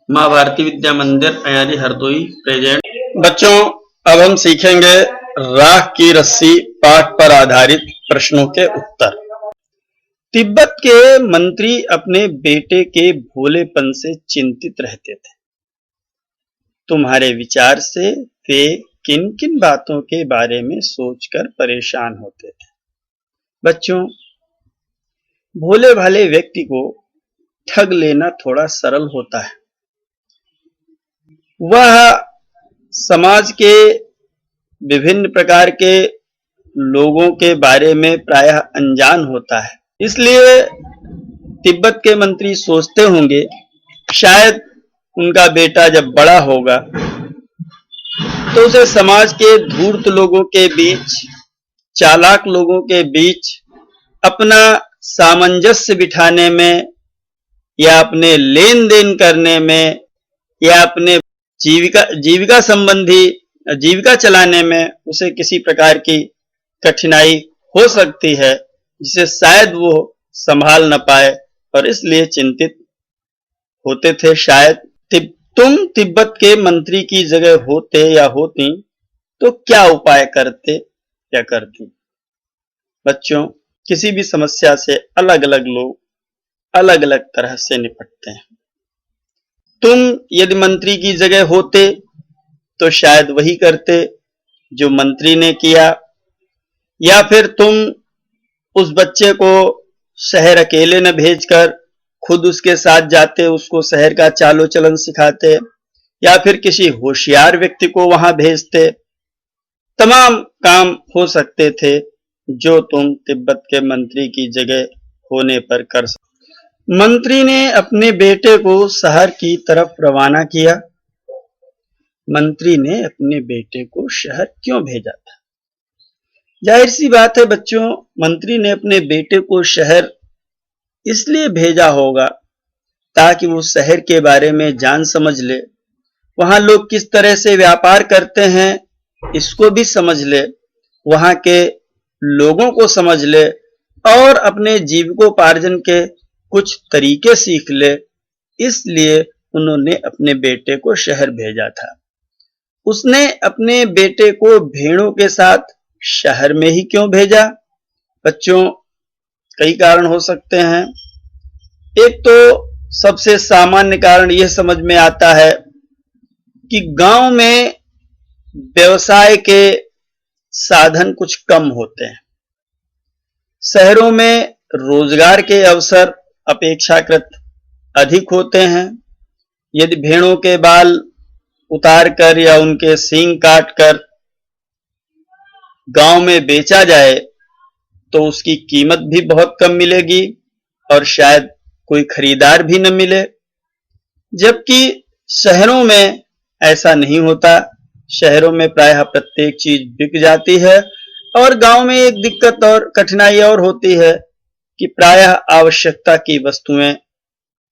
माँ भारती विद्या मंदिर अयारी हरदोई प्रेजेंट। बच्चों, अब हम सीखेंगे राख की रस्सी पाठ पर आधारित प्रश्नों के उत्तर। तिब्बत के मंत्री अपने बेटे के भोलेपन से चिंतित रहते थे। तुम्हारे विचार से वे किन किन बातों के बारे में सोचकर परेशान होते थे? बच्चों, भोले भाले व्यक्ति को ठग लेना थोड़ा सरल होता है। वह समाज के विभिन्न प्रकार के लोगों के बारे में प्रायः अनजान होता है। इसलिए तिब्बत के मंत्री सोचते होंगे शायद उनका बेटा जब बड़ा होगा तो उसे समाज के धूर्त लोगों के बीच, चालाक लोगों के बीच अपना सामंजस्य बिठाने में या अपने लेन देन करने में या अपने जीविका संबंधी जीविका चलाने में उसे किसी प्रकार की कठिनाई हो सकती है जिसे शायद वो संभाल न पाए और इसलिए चिंतित होते थे। शायद तुम तिब्बत के मंत्री की जगह होते या होती तो क्या उपाय करते या करती? बच्चों, किसी भी समस्या से अलग अलग लोग अलग अलग तरह से निपटते हैं। तुम यदि मंत्री की जगह होते तो शायद वही करते जो मंत्री ने किया, या फिर तुम उस बच्चे को शहर अकेले न भेजकर खुद उसके साथ जाते, उसको शहर का चालो चलन सिखाते, या फिर किसी होशियार व्यक्ति को वहां भेजते। तमाम काम हो सकते थे जो तुम तिब्बत के मंत्री की जगह होने पर कर सकते। मंत्री ने अपने बेटे को शहर की तरफ रवाना किया। मंत्री ने अपने बेटे को शहर क्यों भेजा था? जाहिर सी बात है बच्चों, मंत्री ने अपने बेटे को शहर इसलिए भेजा होगा ताकि वो शहर के बारे में जान समझ ले, वहां लोग किस तरह से व्यापार करते हैं इसको भी समझ ले, वहां के लोगों को समझ ले और अपने जीविकोपार्जन के कुछ तरीके सीख ले। इसलिए उन्होंने अपने बेटे को शहर भेजा था। उसने अपने बेटे को भेड़ों के साथ शहर में ही क्यों भेजा? बच्चों, कई कारण हो सकते हैं। एक तो सबसे सामान्य कारण यह समझ में आता है कि गांव में व्यवसाय के साधन कुछ कम होते हैं। शहरों में रोजगार के अवसर अपेक्षाकृत अधिक होते हैं। यदि भेड़ों के बाल उतारकर या उनके सींग काटकर गांव में बेचा जाए तो उसकी कीमत भी बहुत कम मिलेगी और शायद कोई खरीदार भी न मिले। जबकि शहरों में ऐसा नहीं होता। शहरों में प्रायः प्रत्येक चीज बिक जाती है और गांव में एक दिक्कत और कठिनाई और होती है कि प्रायः आवश्यकता की वस्तुएं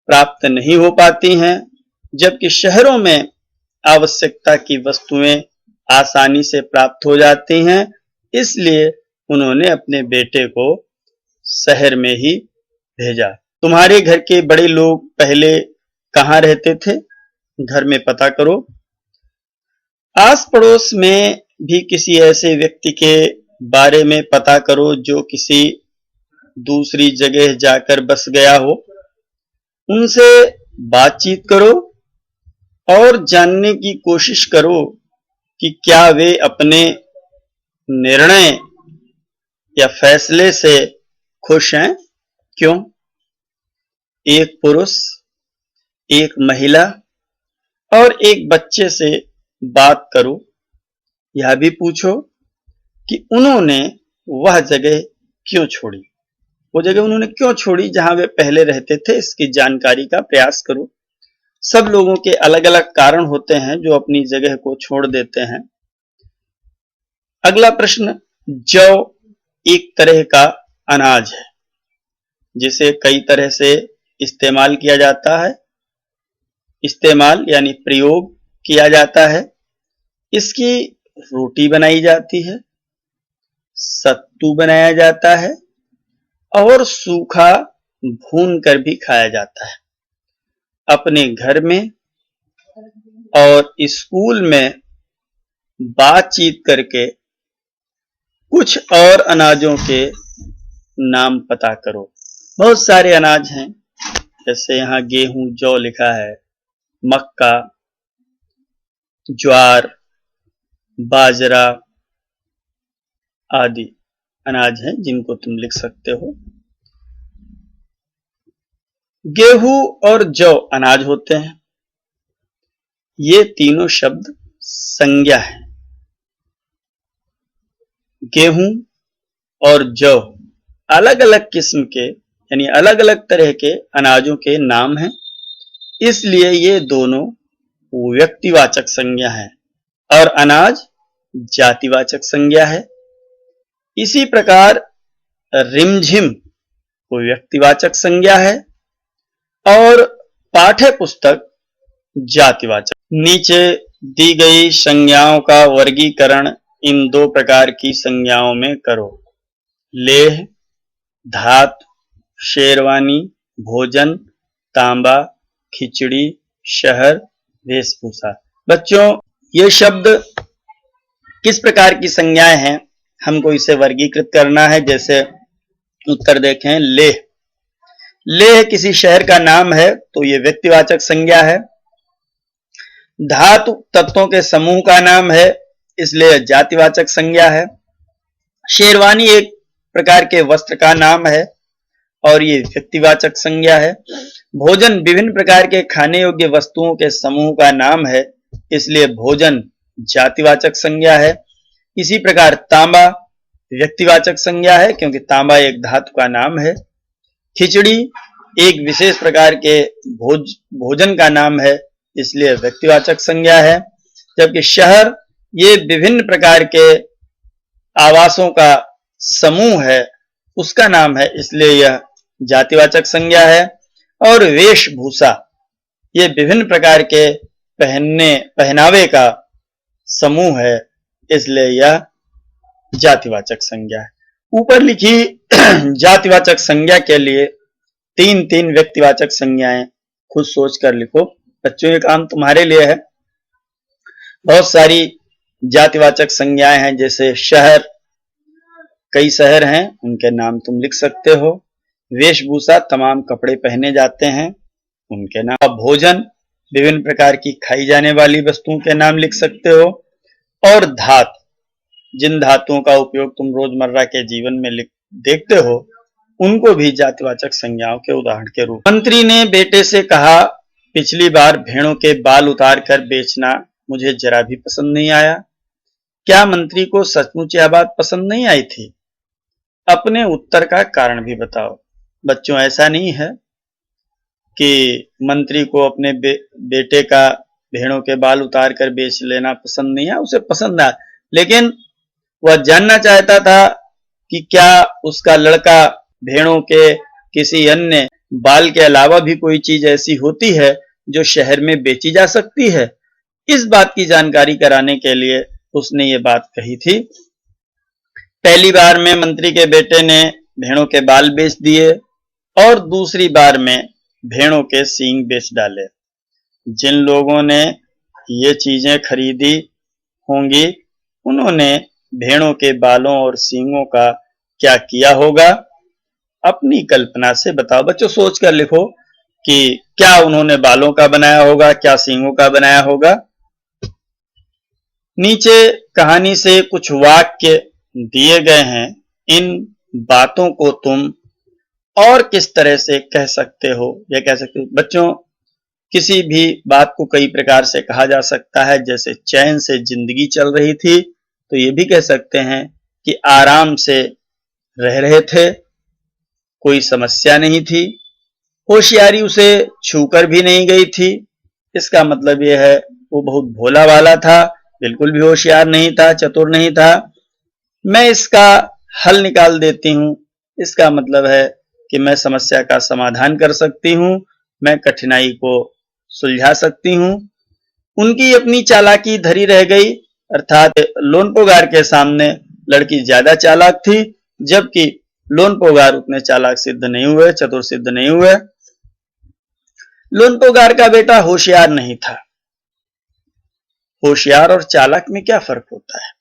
प्राप्त नहीं हो पाती हैं, जबकि शहरों में आवश्यकता की वस्तुएं आसानी से प्राप्त हो जाती हैं। इसलिए उन्होंने अपने बेटे को शहर में ही भेजा। तुम्हारे घर के बड़े लोग पहले कहाँ रहते थे? घर में पता करो। आस पड़ोस में भी किसी ऐसे व्यक्ति के बारे में पता करो जो किसी दूसरी जगह जाकर बस गया हो। उनसे बातचीत करो और जानने की कोशिश करो कि क्या वे अपने निर्णय या फैसले से खुश हैं। क्यों? एक पुरुष, एक महिला और एक बच्चे से बात करो। यह भी पूछो कि उन्होंने वह जगह क्यों छोड़ी, वो जगह उन्होंने क्यों छोड़ी जहां वे पहले रहते थे। इसकी जानकारी का प्रयास करो। सब लोगों के अलग अलग कारण होते हैं जो अपनी जगह को छोड़ देते हैं। अगला प्रश्न, जौ एक तरह का अनाज है जिसे कई तरह से इस्तेमाल किया जाता है। इस्तेमाल यानी प्रयोग किया जाता है। इसकी रोटी बनाई जाती है, सत्तू बनाया जाता है और सूखा भून कर भी खाया जाता है। अपने घर में और स्कूल में बातचीत करके कुछ और अनाजों के नाम पता करो। बहुत सारे अनाज हैं, जैसे यहाँ गेहूं, जौ लिखा है, मक्का, ज्वार, बाजरा आदि अनाज हैं जिनको तुम लिख सकते हो। गेहूं और जौ अनाज होते हैं। ये तीनों शब्द संज्ञा है। गेहूं और जौ अलग अलग किस्म के यानी अलग अलग तरह के अनाजों के नाम हैं, इसलिए ये दोनों व्यक्तिवाचक संज्ञा है और अनाज जातिवाचक संज्ञा है। इसी प्रकार रिमझिम कोई व्यक्तिवाचक संज्ञा है और पाठ्य पुस्तक जातिवाचक। नीचे दी गई संज्ञाओं का वर्गीकरण इन दो प्रकार की संज्ञाओं में करो। लेह, धातु, शेरवानी, भोजन, तांबा, खिचड़ी, शहर, वेशभूषा। बच्चों, ये शब्द किस प्रकार की संज्ञाएं हैं, हमको इसे वर्गीकृत करना है। जैसे उत्तर देखें, लेह। लेह किसी शहर का नाम है तो ये व्यक्तिवाचक संज्ञा है। धातु तत्वों के समूह का नाम है, इसलिए जातिवाचक संज्ञा है। शेरवानी एक प्रकार के वस्त्र का नाम है और ये व्यक्तिवाचक संज्ञा है। भोजन विभिन्न प्रकार के खाने योग्य वस्तुओं के समूह का नाम है, इसलिए भोजन जातिवाचक संज्ञा है। इसी प्रकार तांबा व्यक्तिवाचक संज्ञा है, क्योंकि तांबा एक धातु का नाम है। खिचड़ी एक विशेष प्रकार के भोजन का नाम है, इसलिए व्यक्तिवाचक संज्ञा है। जबकि शहर ये विभिन्न प्रकार के आवासों का समूह है, उसका नाम है, इसलिए यह जातिवाचक संज्ञा है। और वेशभूषा ये विभिन्न प्रकार के पहनावे का समूह है, इसलिए यह जातिवाचक संज्ञा है। ऊपर लिखी जातिवाचक संज्ञा के लिए तीन तीन व्यक्तिवाचक संज्ञाएं खुद सोच कर लिखो। बच्चों, ये काम तुम्हारे लिए है। बहुत सारी जातिवाचक संज्ञाएं हैं, जैसे शहर, कई शहर हैं, उनके नाम तुम लिख सकते हो। वेशभूषा तमाम कपड़े पहने जाते हैं, उनके नाम। भोजन विभिन्न प्रकार की खाई जाने वाली वस्तुओं के नाम लिख सकते हो। और धातु जिन धातुओं का उपयोग तुम रोजमर्रा के जीवन में देखते हो, उनको भी जातिवाचक संज्ञाओं के उदाहरण के रूप। मंत्री ने बेटे से कहा, पिछली बार भेड़ों के बाल उतार कर बेचना मुझे जरा भी पसंद नहीं आया। क्या मंत्री को सचमुच यह बात पसंद नहीं आई थी? अपने उत्तर का कारण भी बताओ। बच्चों, ऐसा नहीं है कि मंत्री को अपने बेटे का भेड़ों के बाल उतार कर बेच लेना पसंद नहीं आया, उसे पसंद आया, लेकिन वह जानना चाहता था कि क्या उसका लड़का भेड़ों के किसी अन्य बाल के अलावा भी कोई चीज ऐसी होती है जो शहर में बेची जा सकती है। इस बात की जानकारी कराने के लिए उसने ये बात कही थी। पहली बार में मंत्री के बेटे ने भेड़ों के बाल बेच दिए और दूसरी बार में भेड़ों के सींग बेच डाले। जिन लोगों ने ये चीजें खरीदी होंगी, उन्होंने भेड़ों के बालों और सींगों का क्या किया होगा? अपनी कल्पना से बताओ। बच्चों, सोच कर लिखो कि क्या उन्होंने बालों का बनाया होगा, क्या सींगों का बनाया होगा। नीचे कहानी से कुछ वाक्य दिए गए हैं, इन बातों को तुम और किस तरह से कह सकते हो, या कह सकते हो। बच्चों, किसी भी बात को कई प्रकार से कहा जा सकता है। जैसे चैन से जिंदगी चल रही थी, तो ये भी कह सकते हैं कि आराम से रह रहे थे, कोई समस्या नहीं थी। होशियारी उसे छूकर भी नहीं गई थी, इसका मतलब यह है वो बहुत भोला वाला था, बिल्कुल भी होशियार नहीं था, चतुर नहीं था। मैं इसका हल निकाल देती हूँ, इसका मतलब है कि मैं समस्या का समाधान कर सकती हूँ, मैं कठिनाई को सुलझा सकती हूँ। उनकी अपनी चालाकी धरी रह गई, अर्थात लोनपोगार के सामने लड़की ज्यादा चालाक थी, जबकि लोनपोगार उतने चालाक सिद्ध नहीं हुए, चतुर सिद्ध नहीं हुए। लोनपोगार का बेटा होशियार नहीं था, होशियार और चालाक में क्या फर्क होता है?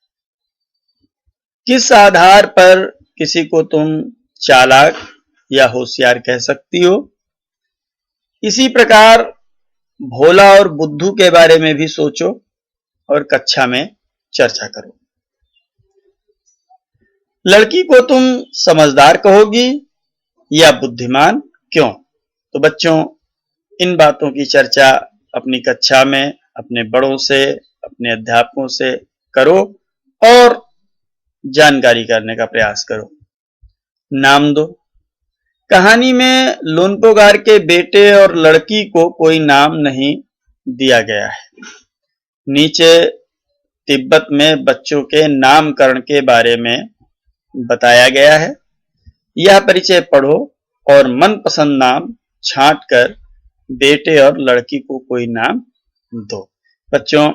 किस आधार पर किसी को तुम चालाक या होशियार कह सकती हो? इसी प्रकार भोला और बुद्धू के बारे में भी सोचो और कक्षा में चर्चा करो। लड़की को तुम समझदार कहोगी या बुद्धिमान, क्यों? तो बच्चों, इन बातों की चर्चा अपनी कक्षा में अपने बड़ों से, अपने अध्यापकों से करो और जानकारी करने का प्रयास करो। नाम दो। कहानी में लोनपोगार के बेटे और लड़की को कोई नाम नहीं दिया गया है। नीचे तिब्बत में बच्चों के नामकरण के बारे में बताया गया है। यह परिचय पढ़ो और मनपसंद नाम छांटकर बेटे और लड़की को कोई नाम दो। बच्चों,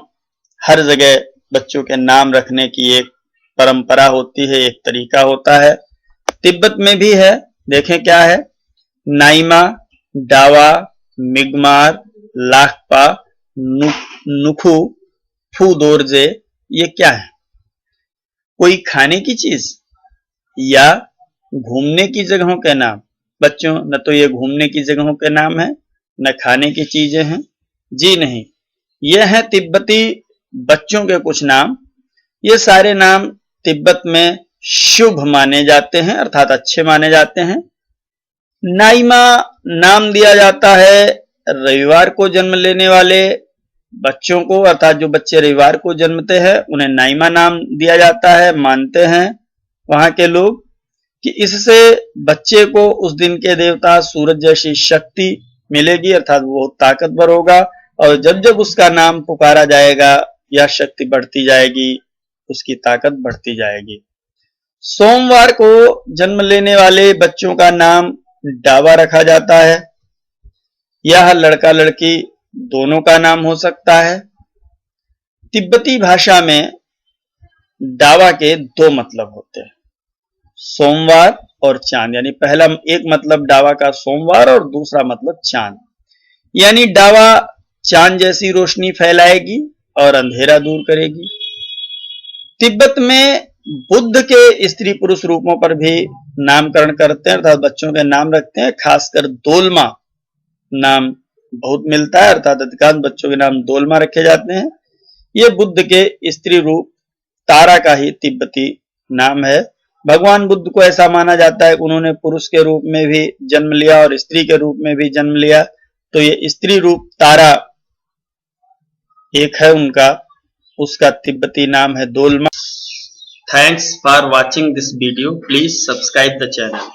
हर जगह बच्चों के नाम रखने की एक परंपरा होती है, एक तरीका होता है। तिब्बत में भी है। देखें क्या है। नाइमा, डावा, मिगमार, लाखपा, नुखु, फूदोरजे, ये क्या है? कोई खाने की चीज या घूमने की जगहों के नाम? बच्चों, न तो ये घूमने की जगहों के नाम है, न खाने की चीजें हैं। जी नहीं, ये है तिब्बती बच्चों के कुछ नाम। ये सारे नाम तिब्बत में शुभ माने जाते हैं, अर्थात अच्छे माने जाते हैं। नाइमा नाम दिया जाता है रविवार को जन्म लेने वाले बच्चों को, अर्थात जो बच्चे रविवार को जन्मते हैं उन्हें नाइमा नाम दिया जाता है। मानते हैं वहां के लोग कि इससे बच्चे को उस दिन के देवता सूरज जैसी शक्ति मिलेगी, अर्थात वो ताकतवर होगा और जब जब उसका नाम पुकारा जाएगा यह शक्ति बढ़ती जाएगी, उसकी ताकत बढ़ती जाएगी। सोमवार को जन्म लेने वाले बच्चों का नाम डावा रखा जाता है। यह लड़का लड़की दोनों का नाम हो सकता है। तिब्बती भाषा में डावा के दो मतलब होते हैं, सोमवार और चांद। यानी पहला एक मतलब डावा का सोमवार और दूसरा मतलब चांद। यानी डावा चांद जैसी रोशनी फैलाएगी और अंधेरा दूर करेगी। तिब्बत में बुद्ध के स्त्री पुरुष रूपों पर भी नामकरण करते हैं, अर्थात बच्चों के नाम रखते हैं। खासकर दोलमा नाम बहुत मिलता है, अर्थात अधिकांश बच्चों के नाम दोलमा रखे जाते हैं। ये बुद्ध के स्त्री रूप तारा का ही तिब्बती नाम है। भगवान बुद्ध को ऐसा माना जाता है कि उन्होंने पुरुष के रूप में भी जन्म लिया और स्त्री के रूप में भी जन्म लिया, तो ये स्त्री रूप तारा एक है उनका, उसका तिब्बती नाम है Dolma. Thanks for watching this video. Please subscribe the channel.